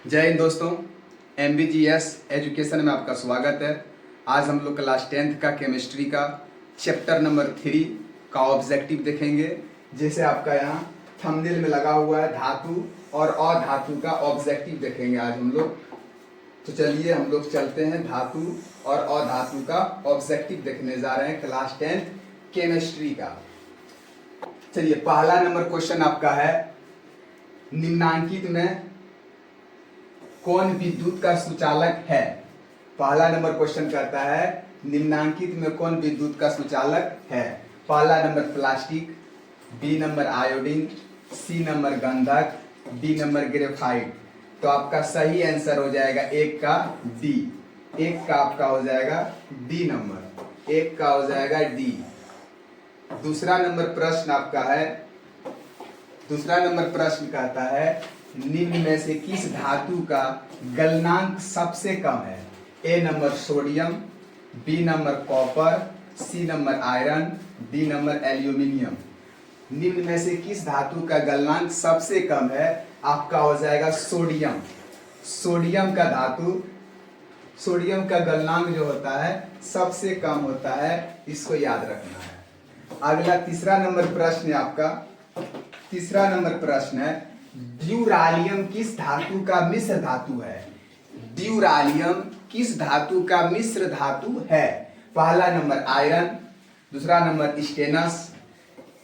जय हिंद दोस्तों, MBGS education में आपका स्वागत है। आज हम लोग क्लास 10th का केमिस्ट्री का चैप्टर नंबर 3 का ऑब्जेक्टिव देखेंगे। जैसे आपका यहाँ थंबनेल में लगा हुआ है, धातु और अधातु का ऑब्जेक्टिव देखेंगे आज हम लोग। तो चलिए हम लोग चलते हैं, धातु और अधातु का ऑब्जेक्टिव देखने जा रहे हैं क्लास 10th केमिस्ट्री का। चलिए, पहला नंबर क्वेश्चन आपका है, निम्नांकित में कौन विद्युत का सुचालक है। पहला नंबर क्वेश्चन करता है, निम्नांकित में कौन विद्युत का सुचालक है। पहला number plastic, B number iodine, C number गंधक, डी नंबर ग्रेफाइट। तो आपका सही आंसर हो जाएगा एक का डी। एक का आपका हो जाएगा डी नंबर, एक का हो जाएगा डी। दूसरा नंबर प्रश्न आपका है, दूसरा नंबर प्रश्न कहता है, निम्न में से किस धातु का गलनांक सबसे कम है। A number sodium, B number copper, C number iron, D number aluminium. निम्न में से किस धातु का गलनांक सबसे कम है। आपका हो जाएगा सोडियम। सोडियम का धातु, सोडियम का गलनांक जो होता है सबसे कम होता है, इसको याद रखना है। अगला तीसरा नंबर प्रश्न है आपका। तीसरा नंबर प्रश्न है, ड्यूरालियम किस धातु का मिश्र धातु है। ड्यूरालियम किस धातु का मिश्र धातु है। पहला नंबर आयरन, दूसरा नंबर स्टेनस,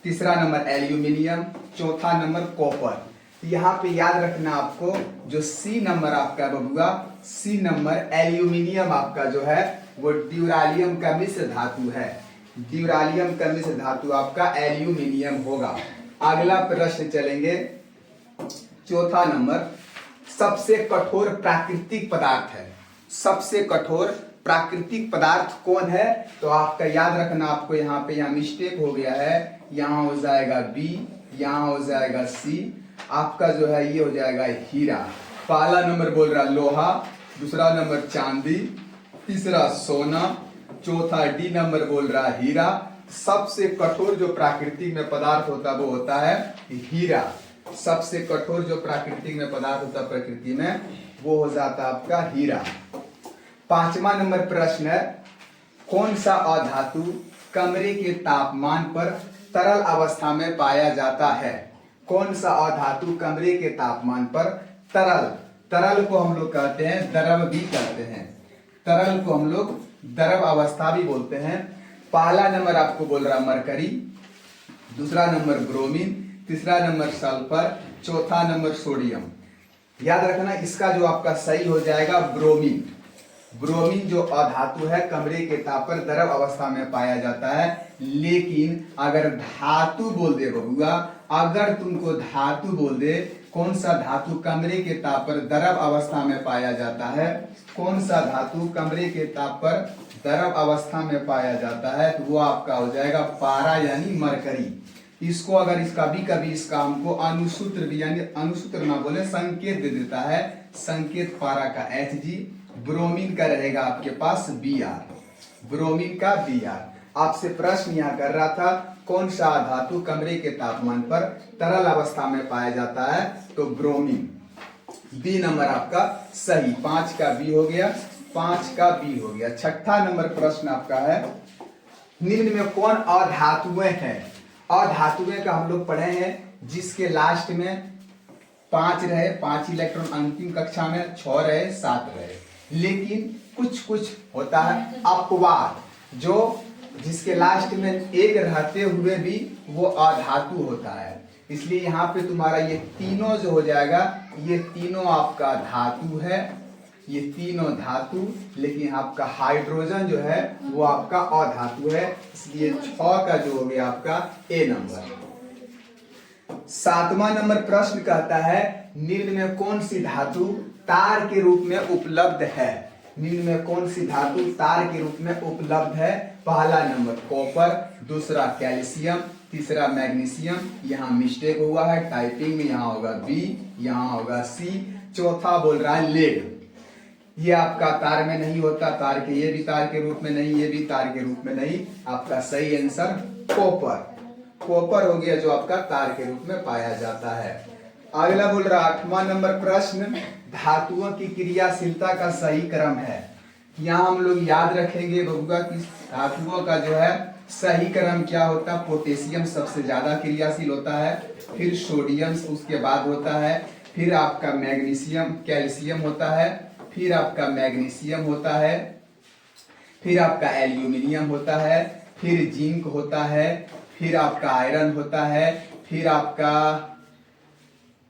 तीसरा नंबर एल्यूमिनियम, चौथा नंबर कॉपर। यहाँ पे याद रखना आपको, जो सी नंबर आपका बबुआ, सी नंबर एल्यूमिनियम आपका जो है वो ड्यूरालियम का मिश्र धातु है। ड्यूरालियम का मिश्र धातु आपका एल्यूमिनियम होगा। अगला प्रश्न चलेंगे, चौथा नंबर, सबसे कठोर प्राकृतिक पदार्थ है। सबसे कठोर प्राकृतिक पदार्थ कौन है। तो आपका याद रखना, आपको यहाँ पे यहाँ मिस्टेक हो गया है, यहाँ हो जाएगा बी, यहाँ हो जाएगा सी, आपका जो है ये हो जाएगा हीरा। पहला नंबर बोल रहा लोहा, दूसरा नंबर चांदी, तीसरा सोना, चौथा डी नंबर बोल रहा हीरा। सबसे कठोर जो प्राकृतिक में पदार्थ होता है वो होता है हीरा। सबसे कठोर जो प्राकृतिक में पदार्थ होता है प्रकृति में, वो हो जाता है आपका हीरा। पांचवा नंबर प्रश्न है, कौन सा अधातु कमरे के तापमान पर तरल अवस्था में पाया जाता है। कौन सा अधातु कमरे के तापमान पर तरल, तरल को हम लोग कहते हैं द्रव भी कहते हैं, तरल को हम लोग द्रव अवस्था भी बोलते हैं। पहला नंबर आपको बोल रहा मरकरी, दूसरा नंबर ब्रोमीन, तीसरा नंबर सल्फर, चौथा नंबर सोडियम। याद रखना, इसका जो आपका सही हो जाएगा ब्रोमीन। ब्रोमीन जो अधातु है कमरे के ताप पर द्रव अवस्था में पाया जाता है। लेकिन अगर धातु बोल दे बबुआ, अगर तुमको धातु बोल दे, कौन सा धातु कमरे के ताप पर द्रव अवस्था में पाया जाता है, कौन सा धातु कमरे के ताप पर द्रव अवस्था में पाया जाता है, तो वो आपका हो जाएगा पारा यानी मरकरी। इसको अगर इसका भी कभी इसका हमको अनुसूत्र भी यानी अनुसूत्र ना बोले, संकेत दे देता है। संकेत पारा का Hg, ब्रोमीन का रहेगा आपके पास Br, ब्रोमीन का Br। आपसे प्रश्न यहाँ कर रहा था, कौन सा धातु कमरे के तापमान पर तरल अवस्था में पाया जाता है, तो ब्रोमीन। बी नंबर आपका सही, 5 का बी हो गया, 5 का बी हो गया। छठा नंबर प्रश्न आपका है, निम्न में कौन अधातुएं हैं। अधातुएं का हम लोग पढ़े हैं, जिसके लास्ट में 5 रहे, 5 इलेक्ट्रॉन अंतिम कक्षा में, 6 रहे, 7 रहे। लेकिन कुछ कुछ होता है अपवाद, जो जिसके लास्ट में 1 रहते हुए भी वो अधातु होता है। इसलिए यहाँ पे तुम्हारा ये तीनों जो हो जाएगा, ये तीनों आपका धातु है, ये तीनों धातु, लेकिन आपका हाइड्रोजन जो है वो आपका अधातु है। इसलिए 6 का जो हो गया आपका ए नंबर। 7वां नंबर प्रश्न कहता है, निम्न में कौन सी धातु तार के रूप में उपलब्ध है। निम्न में कौन सी धातु तार के रूप में उपलब्ध है। पहला नंबर कॉपर, दूसरा कैल्शियम, तीसरा मैग्नीशियम। यहाँ मिस्टेक हुआ है टाइपिंग में, यहाँ होगा बी, यहाँ होगा सी। चौथा बोल रहा है लेड, ये आपका तार में नहीं होता, तार के ये भी तार के रूप में नहीं, ये भी तार के रूप में नहीं। आपका सही आंसर कॉपर, कॉपर हो गया जो आपका तार के रूप में पाया जाता है। अगला बोल रहा 8वां नंबर प्रश्न, धातुओं की क्रियाशीलता का सही क्रम है। यहाँ हम लोग याद रखेंगे बबुआ कि धातुओं का जो है सही क्रम क्या होता है। पोटेशियम सबसे ज्यादा क्रियाशील होता है, फिर सोडियम उसके बाद होता है, फिर आपका मैग्नीशियम कैल्शियम होता है, फिर आपका मैग्नीशियम होता है, फिर आपका एल्यूमिनियम होता है, फिर जिंक होता है, फिर आपका आयरन होता है, फिर आपका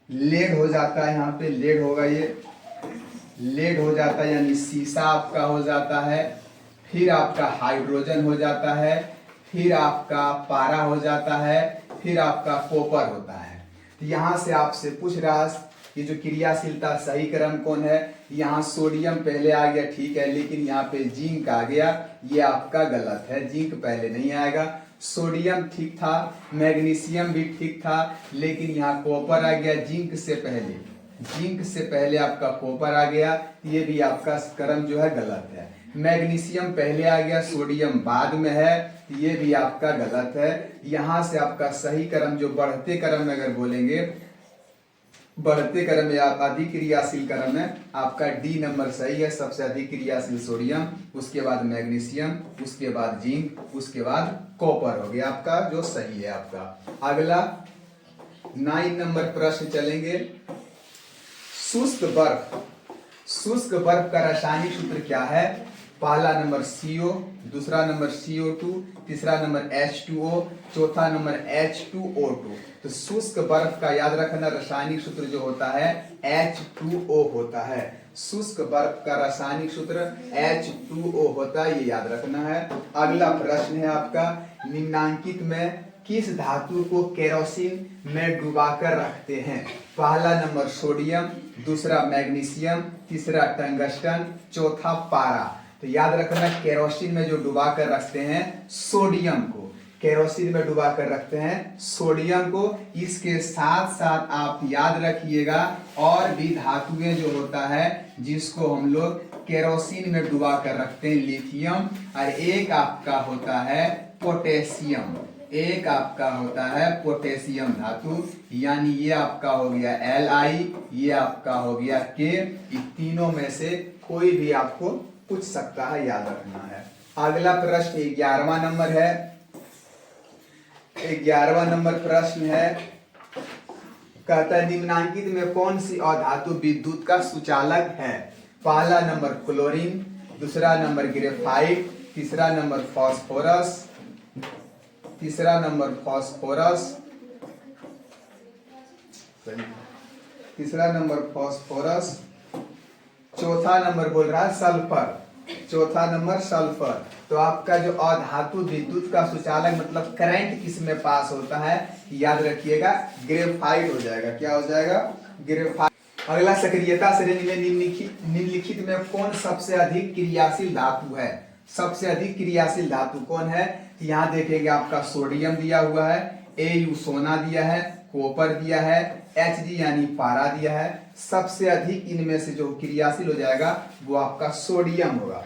लेड हो जाता है। यहाँ पे लेड होगा, ये लेड हो जाता है यानी सीसा आपका हो जाता है, फिर आपका हाइड्रोजन हो जाता है, फिर आपका पारा हो जाता है, फिर आपका कॉपर होता है। तो यहाँ से आपसे पूछ रहा है ये जो क्रियाशीलता सही क्रम कौन है। यहाँ सोडियम पहले आ गया, ठीक है, लेकिन यहाँ पे जिंक आ गया, ये आपका गलत है। जिंक पहले नहीं आएगा। सोडियम ठीक था, मैग्नीशियम भी ठीक था, लेकिन यहाँ कॉपर आ गया जिंक से पहले। जिंक से पहले आपका कॉपर आ गया, ये भी आपका क्रम जो है गलत है। मैग्नीशियम पहले आ गया, सोडियम बाद में है, ये भी आपका गलत है। यहाँ से आपका सही क्रम जो बढ़ते क्रम में अगर बोलेंगे, बढ़ते क्रम में आप अधिक क्रियाशील क्रम में आपका डी नंबर सही है। सबसे अधिक क्रियाशील सोडियम, उसके बाद मैग्नीशियम, उसके बाद जिंक, उसके बाद कॉपर हो गया आपका जो सही है आपका। अगला 9 नंबर प्रश्न चलेंगे। शुष्क बर्फ, शुष्क बर्फ का रासायनिक सूत्र क्या है। पहला नंबर CO, दूसरा नंबर CO2, तीसरा नंबर H2O, चौथा नंबर H2O2। तो शुष्क बर्फ का याद रखना रासायनिक सूत्र जो होता है H2O होता है। शुष्क बर्फ का रासायनिक सूत्र H2O होता है, ये याद रखना है। अगला प्रश्न है आपका, निम्नांकित में किस धातु को केरोसिन में डुबाकर रखते हैं। पहला नंबर सोडियम, दूसरा मैग्नीशियम, तीसरा टंगस्टन, चौथा पारा। तो याद रखना केरोसिन में जो डुबा कर रखते हैं सोडियम को, केरोसिन में डुबा कर रखते हैं सोडियम को। इसके साथ साथ आप याद रखिएगा और भी धातुएं जो होता है जिसको हम लोग केरोसिन में डुबा कर रखते हैं, लिथियम, और एक आपका होता है पोटेशियम, एक आपका होता है पोटेशियम धातु। यानी ये आपका हो गया Li, ये आपका हो गया K। इन तीनों में से कोई भी आपको पूछ सकता है, याद रखना है। अगला प्रश्न 11वां नंबर है। 11वां नंबर प्रश्न है, कहता है निम्नांकित में कौन सी अधातु विद्युत का सुचालक है। पहला नंबर क्लोरीन, दूसरा नंबर ग्रेफाइट, तीसरा नंबर फास्फोरस, तीसरा नंबर फास्फोरस, तीसरा नंबर फास्फोरस, चौथा नंबर बोल रहा है सल्फर, चौथा नंबर सल्फर। तो आपका जो अधातु विद्युत का सुचालक मतलब करंट किस में पास होता है, याद रखिएगा ग्रेफाइट हो जाएगा। क्या हो जाएगा, ग्रेफाइट। अगला सक्रियता श्रेणी में निम्नलिखित में कौन सबसे अधिक क्रियाशील धातु है। सबसे अधिक क्रियाशील धातु कौन है। यहाँ देखेंगे आपका सोडियम दिया हुआ है, Au सोना दिया है, कॉपर दिया है, Hg यानी पारा दिया है। सबसे अधिक इनमें से जो क्रियाशील हो जाएगा वो आपका सोडियम होगा,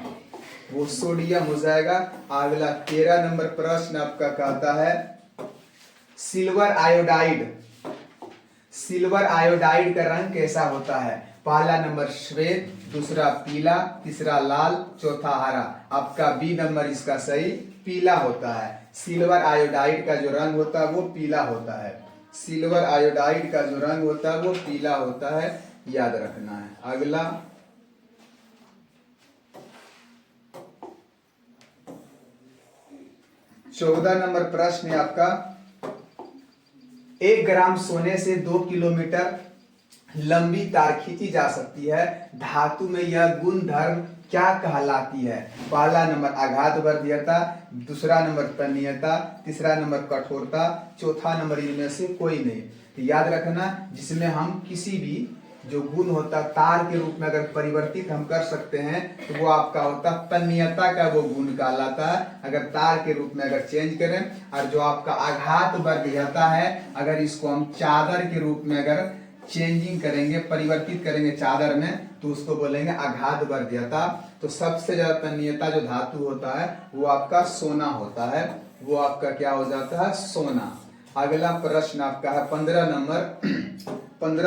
वो सोडियम हो जाएगा। अगला 13 नंबर प्रश्न आपका कहता है सिल्वर आयोडाइड, सिल्वर आयोडाइड का रंग कैसा होता है। पहला नंबर श्वेत, दूसरा पीला, तीसरा लाल, चौथा हरा। आपका बी नंबर इसका सही पीला होता है। सिल्वर आयोडाइड का जो रंग होता है वो पीला होता है। सिल्वर आयोडाइड का जो रंग होता है वो पीला होता है, याद रखना है। अगला 14 नंबर प्रश्न है आपका, 1 ग्राम सोने से 2 किलोमीटर लंबी तार खींची जा सकती है। धातु में यह गुण धर्म क्या कहलाती है। पहला नंबर आघात वर्धीयता, दूसरा नंबर तन्यता, तीसरा नंबर कठोरता, चौथा नंबर इनमें से कोई नहीं। तो याद रखना जिसमें हम किसी भी जो गुण होता तार के रूप में अगर परिवर्तित हम कर सकते हैं तो वो आपका होता तन्यता का वो गुण कहलाता है। अगर तार के रूप में अगर चेंज करें, और जो आपका आघात वर्धीयता है अगर इसको हम चादर के रूप में अगर चेंजिंग करेंगे, परिवर्तित करेंगे चादर में, तो उसको बोलेंगे आघात वर्धीयता। तो सबसे ज्यादा तन्यता जो धातु होता है वो आपका सोना होता है, वो आपका क्या हो जाता है, सोना। अगला प्रश्न आपका है 15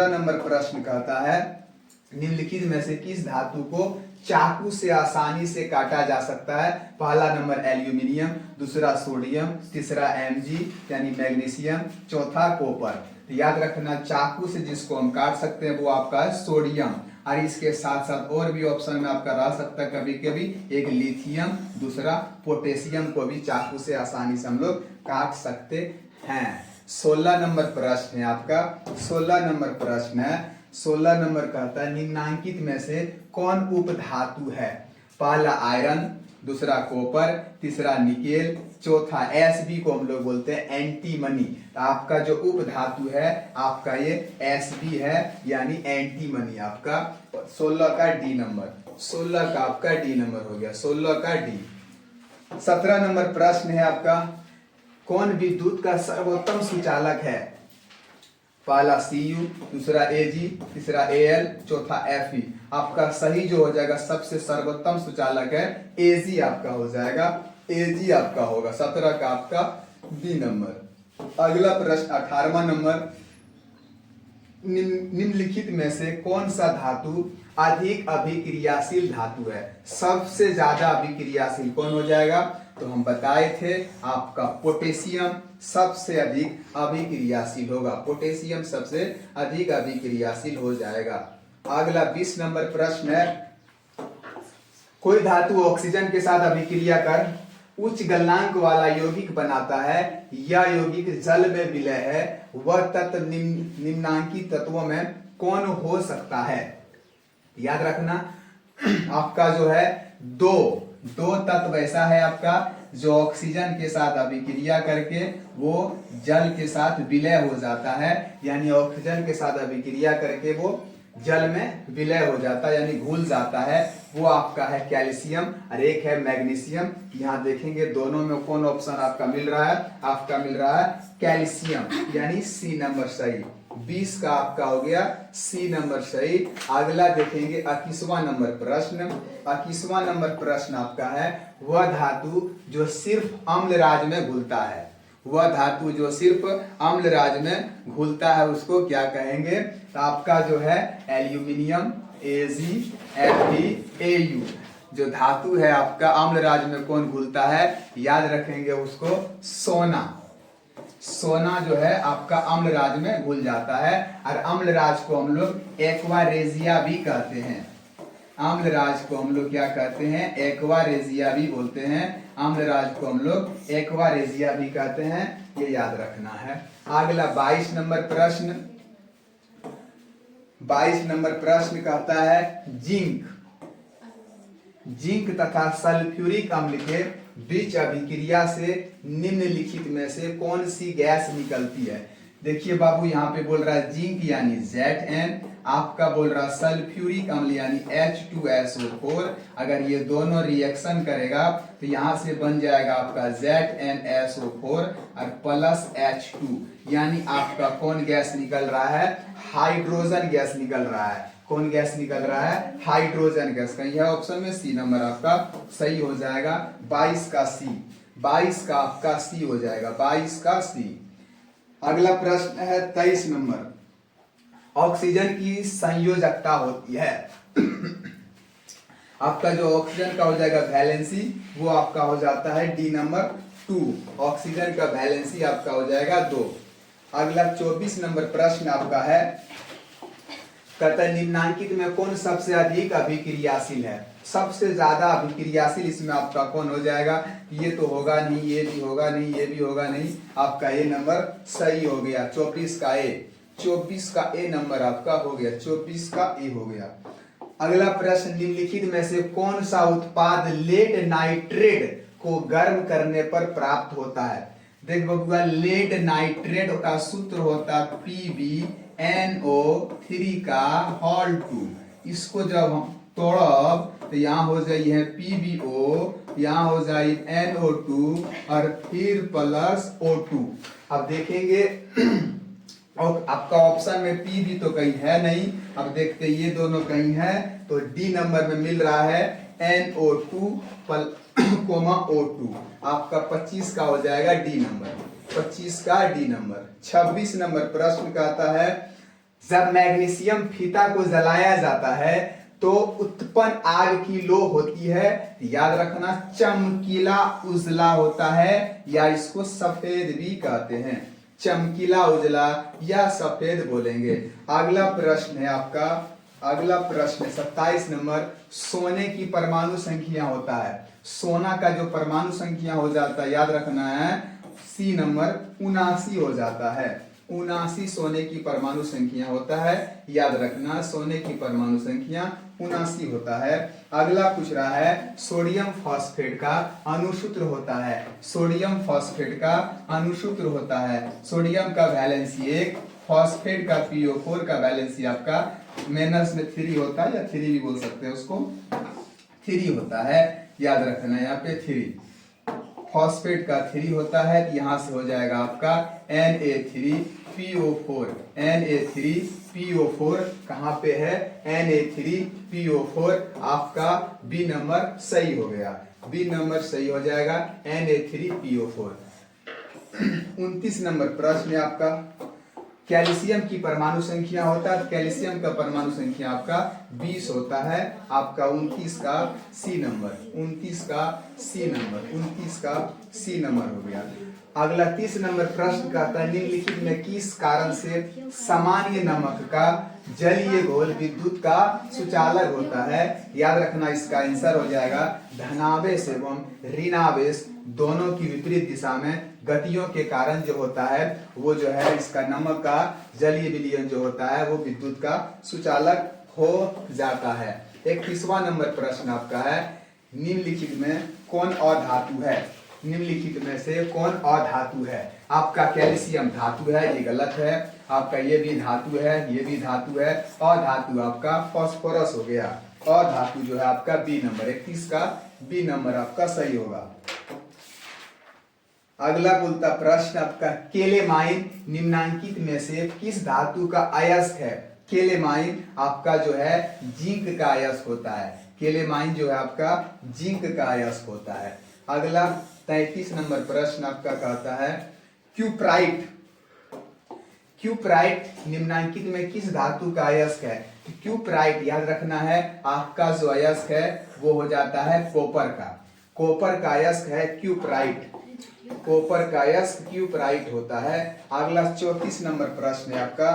नंबर प्रश्न कहता है निम्नलिखित में से किस धातु को चाकू से आसानी से काटा जा सकता है? पहला नंबर एल्यूमिनियम, दूसरा सोडियम, तीसरा Mg यानी मैग्नीशियम, चौथा कॉपर। तो याद रखना, चाकू से जिसको हम काट सकते हैं वो आपका है सोडियम। और इसके साथ साथ और भी ऑप्शन में आपका रह सकता है कभी कभी, एक लिथियम, दूसरा पोटेशियम को भी चाकू से आसानी से हम लोग काट सकते हैं। 16 नंबर प्रश्न है आपका, 16 नंबर प्रश्न है। 16 नंबर कहता है निम्नांकित में से कौन उपधातु है? पहला आयरन, दूसरा कॉपर, तीसरा निकेल, चौथा Sb को हम लोग बोलते हैं एंटीमनी। तो आपका जो उपधातु है आपका ये Sb है यानी एंटीमनी। आपका 16 का डी नंबर, 16 का आपका डी नंबर हो गया, 16 का डी। 17 नंबर प्रश्न है आपका, कौन विद्युत का सर्वोत्तम सुचालक है? पहला Cu, दूसरा Ag, तीसरा Al, चौथा Fe। आपका सही जो हो जाएगा सबसे सर्वोत्तम सुचालक है Ag आपका हो जाएगा, Ag आपका होगा। 17 का आपका बी नंबर। अगला प्रश्न 18वां नंबर, निम्नलिखित में से कौन सा धातु अधिक अभिक्रियाशील धातु है? सबसे ज्यादा अभिक्रियाशील कौन हो जाएगा? तो हम बताए थे आपका पोटेशियम सबसे अधिक अभिक्रियाशील होगा, पोटेशियम सबसे अधिक अभिक्रियाशील हो जाएगा। अगला 20 नंबर प्रश्न है, कोई धातु ऑक्सीजन के साथ अभिक्रिया कर उच्च गलनांक वाला यौगिक बनाता है, यह यौगिक जल में विलय है, वह तत्व निम्नांकित तत्वों में कौन हो सकता है? याद रखना, आपका जो है दो तत्व ऐसा है आपका जो ऑक्सीजन के साथ अभिक्रिया करके वो जल के साथ विलय हो जाता है, यानी ऑक्सीजन के साथ अभिक्रिया करके वो जल में विलय हो जाता है यानी घुल जाता है। वो आपका है कैल्शियम और एक है मैग्नीशियम। यहाँ देखेंगे दोनों में कौन ऑप्शन आपका मिल रहा है? आपका मिल रहा है कैल्शियम यानी सी नंबर सही। 20 का आपका हो गया सी नंबर सही। अगला देखेंगे 21वां नंबर प्रश्न। 21वां नंबर प्रश्न आपका है, वह धातु जो सिर्फ अम्लराज में घुलता है, वह धातु जो सिर्फ अम्लराज में घुलता है उसको क्या कहेंगे? तो आपका जो है एल्यूमिनियम, Ag, Fe, Au। जो धातु है आपका अम्लराज में कौन घुलता है? याद रखेंगे उसको सोना। सोना जो है आपका अम्लराज में घुल जाता है और अम्लराज को हम लोग एक्वारेजिया भी कहते हैं। अम्लराज को हम लोग क्या कहते हैं? एक्वारेजिया भी बोलते हैं। अम्लराज को हम लोग एक्वारेजिया भी कहते हैं, ये याद रखना है। अगला 22 नंबर प्रश्न। 22 नंबर प्रश्न कहता है जिंक तथा सल्फ्यूरिक अम्ल के बीच अभिक्रिया से निम्नलिखित में से कौन सी गैस निकलती है? देखिए बाबू, यहाँ पे बोल रहा है जिंक यानी Zn, आपका बोल रहा है सल्फ्यूरिक अम्ल यानी H2SO4। अगर ये दोनों रिएक्शन करेगा तो यहाँ से बन जाएगा आपका ZnSO4 और प्लस H2, यानी आपका कौन गैस निकल रहा है? हाइड्रोजन गैस निकल रहा है। कौन गैस निकल रहा है? Hydrogen gas. कहीं है ऑप्शन में सी नंबर आपका सही हो जाएगा। 22 का सी, 22 का आपका सी हो जाएगा, 22 का सी। अगला प्रश्न है 23 नंबर। ऑक्सीजन की संयोजकता होती है आपका जो ऑक्सीजन का हो जाएगा वैलेंसी, वो आपका हो जाता है डी नंबर 2। ऑक्सीजन का वैलेंसी आपका हो जाएगा 2। अगला 24 नंबर प्रश्न आपका है, कहता है निम्नांकित में कौन सबसे अधिक अभिक्रियाशील है? सबसे ज्यादा अभिक्रियाशील इसमें आपका कौन हो जाएगा? ये तो होगा नहीं, ये भी होगा नहीं, ये भी होगा नहीं, आपका ए नंबर सही हो गया। 24 का ए, 24 का ए नंबर आपका हो गया, 24 का ए हो गया। अगला प्रश्न, निम्नलिखित में से कौन सा उत्पाद लेड नाइट्रेट को गर्म करने पर प्राप्त होता है? देख बबुआ, लेड नाइट्रेट का सूत्र होता PbNO3 का होल 2। इसको जब हम तोड़ब तो यहाँ हो जाए है PbO, यहाँ हो जाए NO2 और फिर प्लस O2। अब देखेंगे और आपका ऑप्शन में Pb तो कहीं है नहीं। अब देखते ये दोनों कहीं है तो डी नंबर में मिल रहा है NO2 कोमा O2। आपका 25 का हो जाएगा डी नंबर, 25 का डी नंबर। 26 नंबर प्रश्न कहता है जब मैग्नीशियम फीता को जलाया जाता है तो उत्पन्न आग की लो होती है, याद रखना चमकीला उजला होता है, या इसको सफेद भी कहते हैं, चमकीला उजला या सफेद बोलेंगे। अगला प्रश्न है आपका, अगला प्रश्न 27 नंबर, सोने की परमाणु संख्या होता है, सोना का जो परमाणु संख्या हो जाता है याद रखना है सी नंबर 79 हो जाता है, 79 सोने की परमाणु संख्या होता है, याद रखना सोने की परमाणु संख्या 79 होता है। अगला पूछ रहा है सोडियम फॉस्फेट का अणुसूत्र होता है, सोडियम फॉस्फेट का अणुसूत्र होता है, सोडियम का वैलेंसी 1, फॉस्फेट का PO4 का वैलेंसी आपका माइनस में 3 होता है, या 3 भी बोल सकते हैं उसको, 3 होता है, याद रखना यहाँ पे 3, फॉस्फेट का 3 होता है, यहां से हो जाएगा आपका Na3PO4, Na3PO4 कहां पे है, Na3PO4 आपका बी नंबर सही हो गया, बी नंबर सही हो जाएगा Na3PO4। 29 नंबर प्रश्न है आपका, कैल्शियम की परमाणु संख्या होता है, कैल्शियम का परमाणु संख्या आपका 20 होता है, आपका 29 का सी नंबर, 29 का सी नंबर, 29 का सी नंबर हो गया। अगला 30 नंबर प्रश्न कहता है निम्नलिखित में किस कारण से सामान्य नमक का जलीय घोल विद्युत का सुचालक होता है, याद रखना इसका आंसर हो जाएगा धनावेश एवं ऋणावेश दोनों की विपरीत दिशा में गतियों के कारण जो होता है वो जो है इसका नमक का जलीय विलयन जो होता है वो विद्युत का सुचालक हो जाता है। 31वां नंबर प्रश्न आपका है निम्नलिखित में कौन अधातु है, निम्नलिखित में से कौन अधातु है, आपका कैल्शियम धातु है, ये गलत है, आपका ये भी धातु है, ये भी धातु है, अधातु आपका फास्फोरस हो गया, अधातु जो है आपका बी नंबर, 31 का बी नंबर आपका सही होगा। अगला बोलता प्रश्न आपका केलेमाइन निम्नांकित में से किस धातु का अयस्क है, केलेमाइन आपका जो है जिंक का अयस्क होता है, केलेमाइन जो है आपका जिंक का अयस्क होता है। अगला 33 नंबर प्रश्न आपका कहता है क्यूप्राइट, क्यूप्राइट निम्नांकित में किस धातु का अयस्क है, क्यूप्राइट याद रखना है आपका जो अयस्क है वो हो जाता है कॉपर का, कॉपर का अयस्क है क्यूप्राइट, कॉपर का अयस्क क्यूप्राइट होता है। अगला 34 नंबर प्रश्न है आपका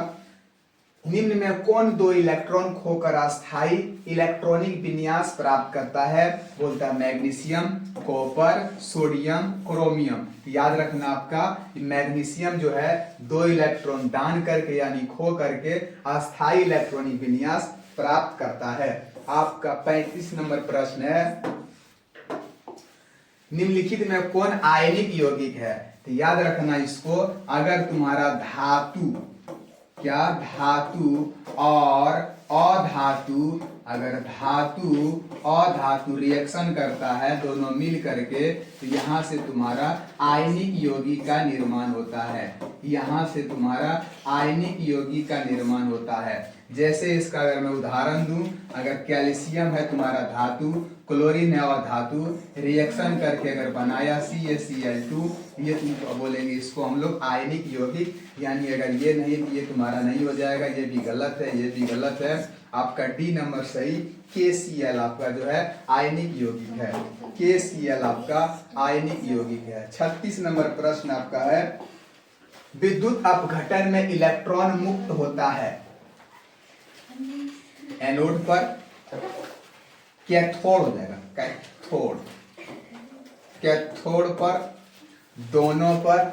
निम्न में कौन दो इलेक्ट्रॉन खोकर अस्थायी इलेक्ट्रॉनिक विन्यास प्राप्त करता है, बोलता है मैग्नीशियम, कॉपर, सोडियम, क्रोमियम, याद रखना आपका मैग्नीशियम जो है 2 इलेक्ट्रॉन दान करके यानी खो करके अस्थायी इलेक्ट्रॉनिक विन्यास प्राप्त करता है। आपका 35 नंबर प्रश्न है निम्नलिखित में कौन आयनिक यौगिक है, तो याद रखना इसको, अगर तुम्हारा धातु, क्या धातु और अधातु, अगर धातु अधातु रिएक्शन करता है दोनों मिल करके तो यहाँ से तुम्हारा आयनिक यौगिक का निर्माण होता है, यहाँ से तुम्हारा आयनिक यौगिक का निर्माण होता है। जैसे इसका अगर मैं उदाहरण दूं, अगर कैल्शियम है तुम्हारा धातु, क्लोरीन है और धातु रिएक्शन करके अगर बनाया CaCl2, ये तुम बोलेंगे इसको हम लोग आयनिक यौगिक, यानी अगर ये नहीं ये तुम्हारा नहीं हो जाएगा, ये भी गलत है, ये भी गलत है, आपका डी नंबर सही KCl आपका जो है आयनिक यौगिक है, KCl आपका आयनिक यौगिक है। 36 नंबर प्रश्न आपका है विद्युत अपघटन में इलेक्ट्रॉन मुक्त होता है एनोड पर, कैथोड हो जाएगा, कैथोड, कैथोड पर, दोनों पर,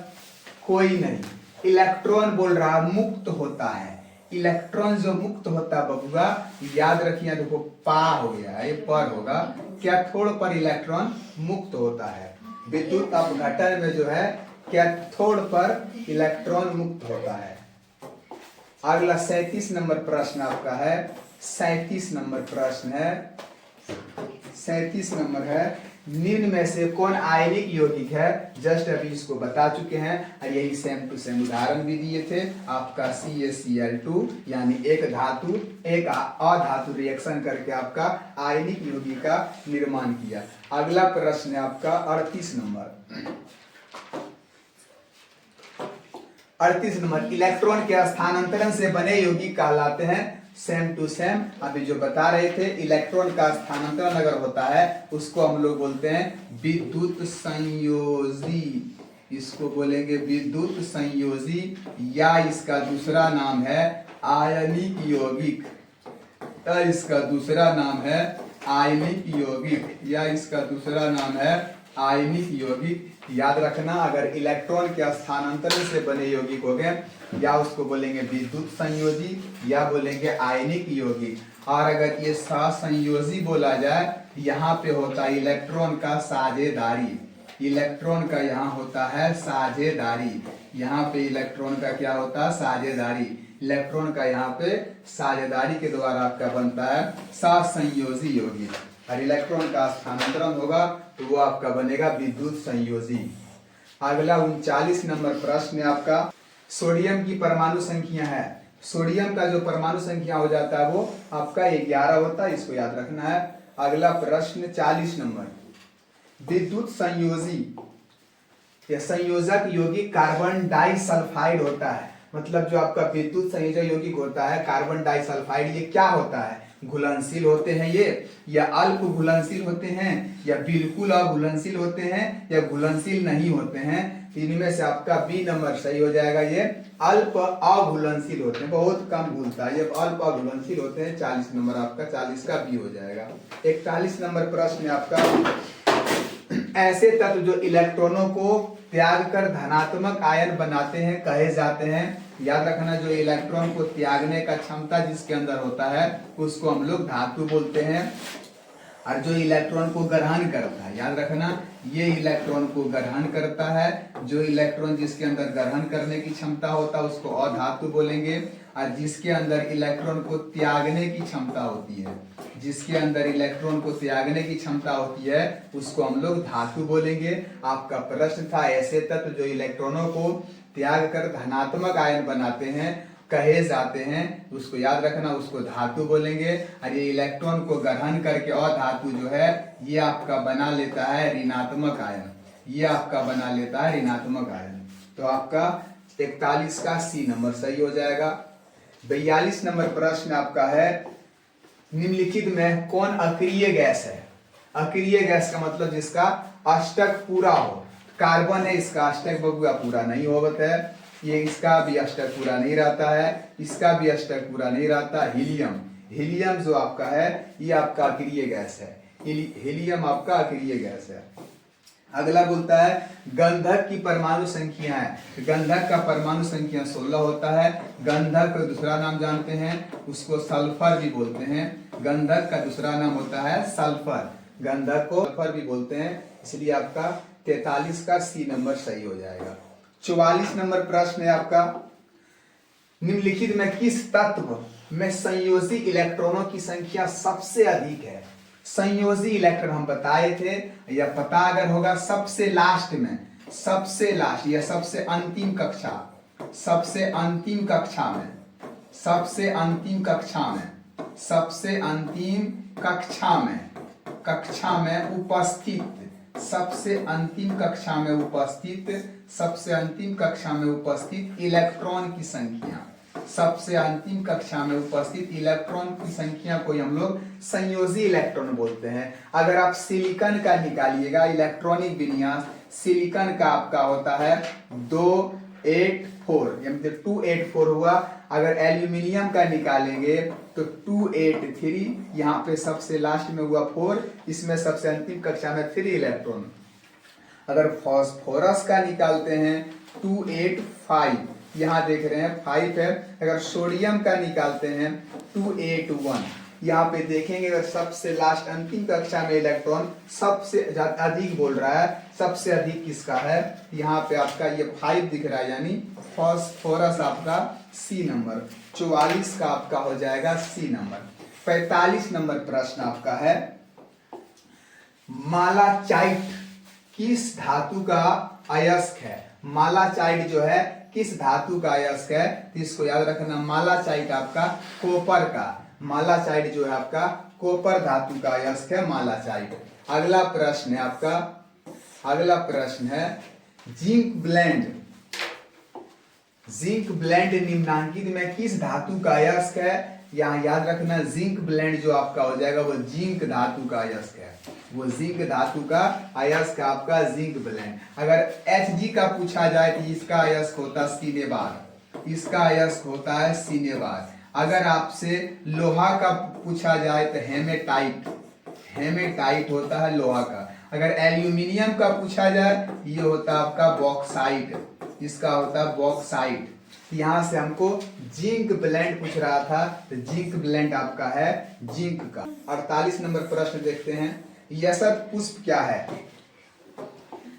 कोई नहीं, इलेक्ट्रॉन बोल रहा मुक्त होता है, इलेक्ट्रॉन जो मुक्त होता है बबुआ याद रखिए, देखो पा हो गया ये पर होगा, कैथोड पर इलेक्ट्रॉन मुक्त होता है, विद्युत अपघटन में जो है कैथोड पर इलेक्ट्रॉन मुक्त होता है। अगला 37 नंबर प्रश्न आपका है, 37 नंबर प्रश्न है, 37 नंबर है निम्न में से कौन आयनिक यौगिक है, जस्ट अभी इसको बता चुके हैं और यही सेम टू सेम उदाहरण भी दिए थे, आपका CaCl2 यानी एक धातु एक अधातु रिएक्शन करके आपका आयनिक यौगिक का निर्माण किया। अगला प्रश्न है आपका 38 नंबर, 38 नंबर, इलेक्ट्रॉन के स्थानांतरण से बने यौगिक कहलाते हैं सेम टू सेम। अभी जो बता रहे थे, इलेक्ट्रॉन का स्थानांतरण अगर होता है उसको हम लोग बोलते हैं विद्युत संयोजी, इसको बोलेंगे विद्युत संयोजी, या इसका दूसरा नाम है आयनिक यौगिक, या इसका दूसरा नाम है आयनिक यौगिक, या इसका दूसरा नाम है आयनिक यौगिक। याद रखना, अगर इलेक्ट्रॉन के स्थानांतरण से बने यौगिक हो गए, या उसको बोलेंगे विद्युत संयोजी, या बोलेंगे आयनिक यौगिक। और अगर ये सहसंयोजी बोला जाए, यहाँ पे होता है इलेक्ट्रॉन का साझेदारी, इलेक्ट्रॉन का यहाँ होता है साझेदारी, यहाँ पे इलेक्ट्रॉन का क्या होता है साझेदारी, इलेक्ट्रॉन का यहाँ पे साझेदारी के द्वारा आपका बनता है सहसंयोजी यौगिक। और इलेक्ट्रॉन का स्थानांतरण होगा तो वो आपका बनेगा विद्युत संयोजी। अगला 39 नंबर प्रश्न है आपका, सोडियम की परमाणु संख्या है, सोडियम का जो परमाणु संख्या हो जाता है वो आपका 11 होता है, इसको याद रखना है। अगला प्रश्न 40 नंबर, विद्युत संयोजी या संयोजक यौगिक कार्बन डाइसल्फाइड होता है, मतलब जो आपका विद्युत संयोजक यौगिक होता है कार्बन डाइसल्फाइड, ये क्या होता है, घुलनशील होते हैं ये, या अल्प घुलनशील होते हैं, या बिल्कुल अघुलनशील होते हैं, या घुलनशील नहीं होते हैं। इनमें से आपका बी नंबर सही हो जाएगा, ये अल्प अघुलनशील होते हैं, बहुत कम घुलता है, ये अल्प अघुलनशील होते हैं। 40 नंबर आपका 40 का बी हो जाएगा। 41 नंबर प्रश्न है आपका, ऐसे तत्व जो इलेक्ट्रॉनों को त्याग कर धनात्मक आयन बनाते हैं कहे जाते हैं। याद रखना, जो इलेक्ट्रॉन को त्यागने का क्षमता जिसके अंदर होता है उसको हम लोग धातु बोलते हैं। और जो इलेक्ट्रॉन को ग्रहण करता है, याद रखना, ये इलेक्ट्रॉन को ग्रहण करता है, जो इलेक्ट्रॉन जिसके अंदर ग्रहण करने की क्षमता होता है उसको अधातु बोलेंगे। और जिसके अंदर इलेक्ट्रॉन को त्यागने की क्षमता होती है, जिसके अंदर इलेक्ट्रॉन को त्यागने की क्षमता होती है उसको हम लोग धातु बोलेंगे। आपका प्रश्न था, ऐसे तत्व जो इलेक्ट्रॉनों को त्याग कर धनात्मक आयन बनाते हैं कहे जाते हैं, उसको याद रखना, उसको धातु बोलेंगे। और ये इलेक्ट्रॉन को ग्रहण करके अधातु जो है ये आपका बना लेता है ऋणात्मक आयन, ये आपका बना लेता है ऋणात्मक आयन। तो आपका 41 का सी नंबर सही हो जाएगा। 42 नंबर प्रश्न आपका है, निम्नलिखित में कौन अक्रिय गैस है, अक्रिय गैस का मतलब जिसका अष्टक पूरा हो, कार्बन है, इसका अष्टक बबुआ पूरा नहीं होता है, ये इसका भी अष्टक पूरा नहीं रहता है, इसका भी अष्टक पूरा नहीं रहता। हीलियम, हीलियम जो आपका है ये आपका अक्रिय गैस है, हीलियम आपका अक्रिय गैस है। अगला बोलता है गंधक की परमाणु संख्या है, गंधक का परमाणु संख्या 16 होता है। गंधक का दूसरा नाम जानते हैं, उसको सल्फर भी बोलते हैं, गंधक का दूसरा नाम होता है सल्फर, गंधक को सल्फर भी बोलते हैं, इसलिए आपका 43 का सी नंबर सही हो जाएगा। 44 नंबर प्रश्न है आपका, निम्नलिखित में किस तत्व में संयोजी इलेक्ट्रॉनों की संख्या सबसे अधिक है। संयोजी इलेक्ट्रॉन हम बताए थे, या पता अगर होगा सबसे लास्ट में, सबसे लास्ट या सबसे अंतिम कक्षा, सबसे अंतिम कक्षा में, सबसे अंतिम कक्षा में, सबसे अंतिम कक्षा में, कक्षा में उपस्थित, सबसे अंतिम कक्षा में उपस्थित, सबसे अंतिम कक्षा में उपस्थित इलेक्ट्रॉन की संख्या, सबसे अंतिम कक्षा में उपस्थित इलेक्ट्रॉन की संख्या को हम लोग संयोजी इलेक्ट्रॉन बोलते हैं। अगर आप सिलिकॉन का निकालिएगा इलेक्ट्रॉनिक विन्यास, सिलिकॉन का आपका होता है 284, यानी 284 हुआ। अगर एल्यूमिनियम का निकालेंगे तो 283, यहाँ पे सबसे लास्ट में हुआ 4, इसमें सबसे अंतिम कक्षा में 3 इलेक्ट्रॉन। अगर फास्फोरस का निकालते हैं 285, यहाँ देख रहे हैं 5 है। अगर सोडियम का निकालते हैं 281, यहाँ पे देखेंगे अगर सबसे लास्ट अंतिम कक्षा में इलेक्ट्रॉन सबसे अधिक बोल रहा है, सबसे अधिक किसका है, यहाँ पे आपका ये 5 दिख रहा है, यानी फास्फोरस आपका सी नंबर। 44 का आपका हो जाएगा सी नंबर। 45 नंबर प्रश्न आपका है, मालाचाइट किस धातु का अयस्क है। मालाचाइट जो है किस धातु का अयस्क है, तो इसको याद रखना, मालाचाइट आपका कॉपर का, मालाचाइट जो है आपका कॉपर धातु का अयस्क है मालाचाइट। अगला प्रश्न है आपका, अगला प्रश्न है जिंक ब्लेंड जिंक ब्लेंड निम्नांकित में किस धातु का अयस्क है? यहाँ याद रखना, जिंक ब्लेंड जो आपका हो जाएगा वो जिंक धातु का अयस्क है, वो जिंक धातु का अयस्क आपका जिंक ब्लेंड। अगर Hg का पूछा जाए तो इसका अयस्क होता है सिनेबार, इसका अयस्क होता है सिनेबार। अगर आपसे लोहा का पूछा जाए तो हेमेटाइट, हेमेटाइट होता है लोहा का। अगर एल्यूमिनियम का पूछा जाए ये होता है आपका बॉक्साइट, इसका होता है बॉक्साइट। यहाँ से हमको जिंक ब्लेंड पूछ रहा था तो जिंक ब्लेंड आपका है जिंक का। 48 नंबर प्रश्न देखते हैं, यशत पुष्प क्या है?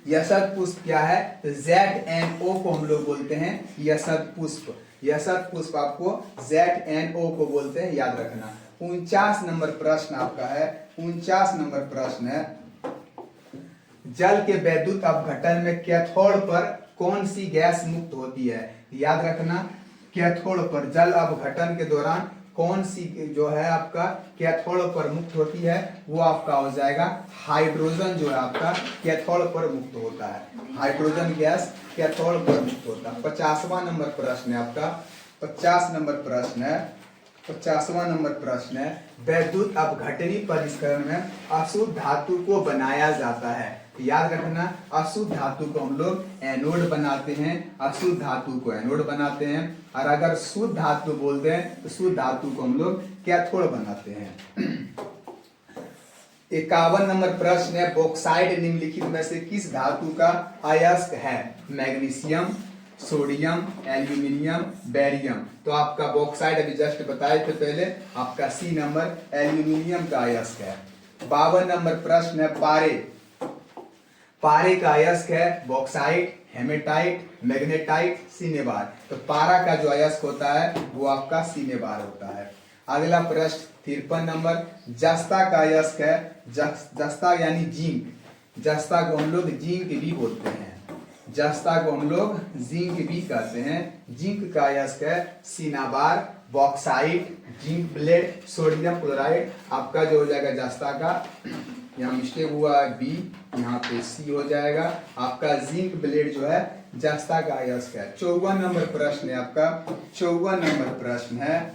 यशत पुष्प क्या है? तो ZNO को हम लोग बोलते हैं यशत पुष्प। यशत पुष्प आपको ZNO को बोलते हैं, याद रखना। 49 नंबर प्रश्न आपका है, 49 नंबर प्रश्न है, जल के वैद्युत अपघटन में कैथोड पर कौन सी गैस मुक्त होती है? याद रखना, कैथोड पर जल अपघटन के दौरान कौन सी जो है आपका कैथोड पर मुक्त होती है? वो आपका हो जाएगा हाइड्रोजन, जो है आपका कैथोड पर मुक्त होता है, हाइड्रोजन गैस कैथोड पर मुक्त होता है। 50वां नंबर प्रश्न है आपका, 50 नंबर प्रश्न है, 50वां नंबर प्रश्न है, वैद्युत अपघटनी परिष्करण में अशुद्ध धातु को बनाया जाता है। याद रखना, अशुद्ध धातु को हम लोग एनोड बनाते हैं, अशुद्ध धातु को एनोड बनाते हैं, और अगर शुद्ध धातु बोलते हैं तो शुद्ध धातु को हम लोग कैथोड बनाते हैं। 51 नंबर प्रश्न है, बॉक्साइट निम्नलिखित में से किस धातु का अयस्क है? Magnesium, sodium, aluminium, barium. तो आपका बॉक्साइट अभी जस्ट बताए थे पहले, आपका सी नंबर एल्यूमिनियम का अयस्क है। 52 नंबर प्रश्न है, पारे, पारे का अयस्क है बॉक्साइट, हेमेटाइट, मैग्नेटाइट, सिनेबार। तो पारा का जो अयस्क होता है वो आपका सिनेबार होता है। अगला प्रश्न 53 नंबर, जस्ता का अयस्क है, जस्ता यानी जिंक, जस्ता को हम लोग जिंक भी बोलते हैं, जस्ता को हम लोग जिंक भी कहते हैं। जिंक का अयस्क है cinnabar, bauxite, zinc blende, sodium chloride. आपका जो हो जाएगा जस्ता का, यहाँ मिस्टेक हुआ है बी, यहाँ पे सी हो जाएगा। आपका जिंक ब्लेड जो है जस्ता का अयस्क है। 54 नंबर प्रश्न है आपका, 54 नंबर प्रश्न है,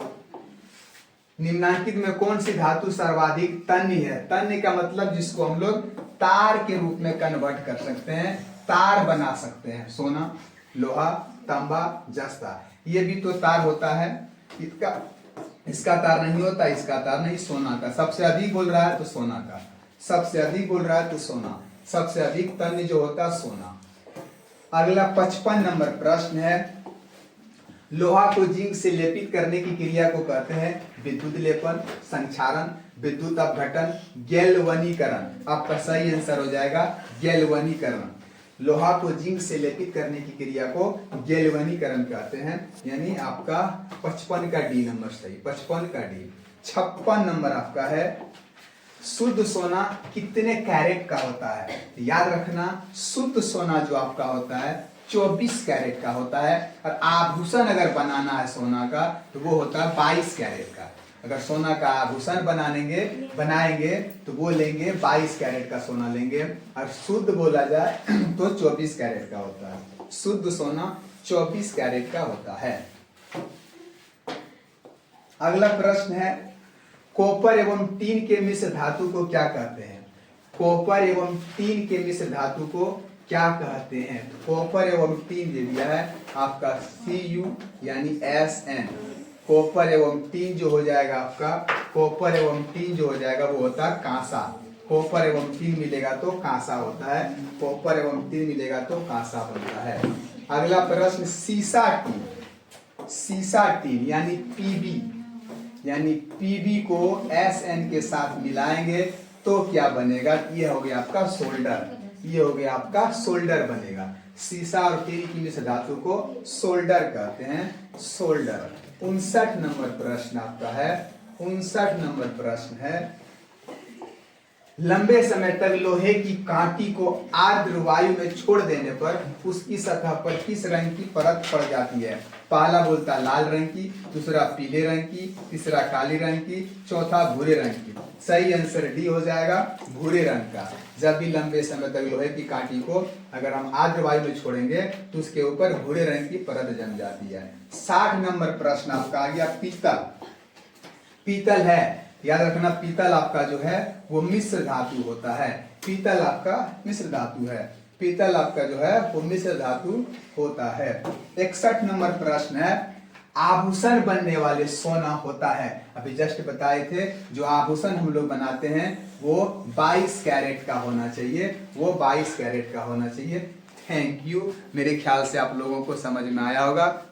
निम्नांकित में कौन सी धातु सर्वाधिक तन्य है? तन्य का मतलब जिसको हम लोग तार के रूप में कन्वर्ट कर सकते हैं, तार बना सकते हैं। सोना, लोहा, तांबा, जस्ता, ये भी तो तार होता है। इसका तार नहीं होता, इसका तार नहीं, सोना का। सबसे अधिक बोल रहा है तो सोना का, सबसे अधिक बोल रहा है तो सोना, सबसे अधिक तन्य जो होता है सोना। अगला 55 नंबर प्रश्न है, लोहा को जिंक से लेपित करने की क्रिया को कहते हैं विद्युत लेपन, संक्षारण, विद्युत अपघटन, गैल्वनीकरण। आपका सही आंसर हो जाएगा गैल्वनीकरण। लोहा को जिंक से लेपित करने की क्रिया को गैल्वनीकरण कहते हैं, यानी आपका 55 का डी नंबर सही, 55 का डी। 56 नंबर आपका है, शुद्ध सोना कितने कैरेट का होता है? याद रखना, शुद्ध सोना जो आपका होता है 24 कैरेट का होता है, और आभूषण अगर बनाना है सोना का तो वो होता है 22 कैरेट का। अगर सोना का आभूषण बनाएंगे तो वो लेंगे 22 कैरेट का सोना लेंगे, और शुद्ध बोला जाए तो 24 कैरेट का होता है। शुद्ध सोना 24 कैरेट का होता है। अगला प्रश्न है, कॉपर एवं टीन के मिश्र धातु को क्या कहते हैं? कॉपर एवं टीन के मिश्र धातु को क्या कहते हैं? कॉपर एवं टीन दे दिया है आपका Cu यानी Sn। कॉपर एवं टीन जो हो जाएगा आपका, कॉपर एवं टीन जो हो जाएगा वो होता है कांसा। कॉपर एवं टीन मिलेगा तो कांसा होता है, कॉपर एवं टीन मिलेगा तो कांसा बनता है। अगला प्रश्न, सीसा टीन, सीसा टीन यानी Pb, यानी Pb को Sn के साथ मिलाएंगे तो क्या बनेगा? ये हो गया आपका सोल्डर, ये हो गया आपका सोल्डर बनेगा। सीसा और टीन की मिश्र धातु को सोल्डर कहते हैं, सोल्डर। 59 नंबर प्रश्न आपका है, 59 नंबर प्रश्न है, लंबे समय तक लोहे की कांटी को आर्द्र वायु में छोड़ देने पर उसकी सतह पर किस रंग की परत पड़ जाती है? पहला बोलता है लाल रंग की, दूसरा पीले रंग की, तीसरा काले रंग की, चौथा भूरे रंग की। सही आंसर डी हो जाएगा, भूरे रंग का। जब भी लंबे समय तक लोहे की कांटी को अगर हम आर्द्र वायु में छोड़ेंगे तो उसके ऊपर भूरे रंग की परत जम जाती है। 60 नंबर प्रश्न आपका आ गया पीतल। पीतल है, याद रखना, पीतल आपका जो है वो मिश्र धातु होता है। पीतल आपका मिश्र धातु है। पीतल आपका जो है वो मिश्र धातु होता है। 61 नंबर प्रश्न है, आभूषण बनने वाले सोना होता है। अभी जस्ट बताए थे, जो आभूषण हम लोग बनाते हैं वो 22 कैरेट का होना चाहिए, वो 22 कैरेट का होना चाहिए। Thank you. मेरे ख्याल से आप लोगों को समझ में आया होगा।